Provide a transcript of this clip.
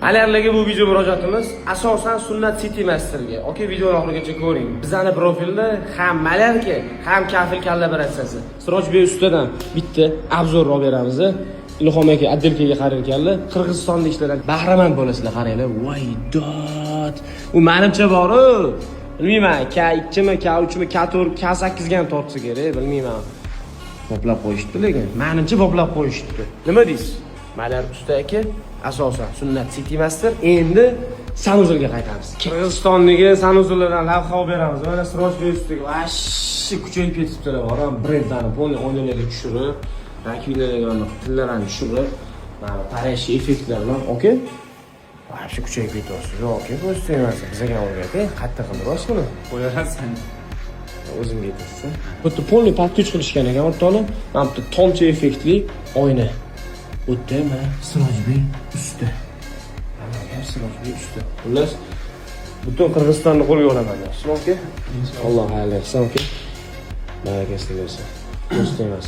Alarlarga bu video murojaatimiz asosan Sunnat City Masterga. Okay, videoni oxirigacha ko'ring. Bizning profilda ham malarga, ham kafil kollaboratsiyasi. Sirojbek ustidan bitta obzor olib beramiz. Ilhom aka отделкаga qarayotganlar, Qirg'izistonda ishlagan bahramand bo'lasizlar, qaranglar. Voy dod. U menimcha bor-ku. Bilmayman, K2mi, K3mi, K4, K8 ga ham tortsa kerak, bilmayman. Poplab qo'yishdi lekin. Menimcha poplab qo'yishdi. Nima deysiz? Malar usta aka asosan Sunnat City Master. Endi Sanuzulga qaytamiz. Qirg'izistondagi Sanuzullardan lavha olib beramiz. Mana Sirojbek ustiga vashshi kuchayib ketibdilar. Ham brendlarni polni o'yinlarga tushirib, rakiylarga tillarni tushirib, mana Parij effektlar bilan, okay? Vashshi kuchayib ketyapsiz. Okay, bo'sti emas. Bizga o'rgatdi. Qattiq qilib bosqini. Qo'yarasan. O'zimga aytasiz. Bitta polni patkich qilishgan ekan, o'rtoqlar. Mana bitta tomchi effektli oyna. O'tda mana Sirojbek usta. Mana Sirojbek usta. Xullas, butun Qirg'izistonni qo'lga olaman. Islom aka. Alloh xayr qilsin, aka. Barakasini bersin. Do'st emas.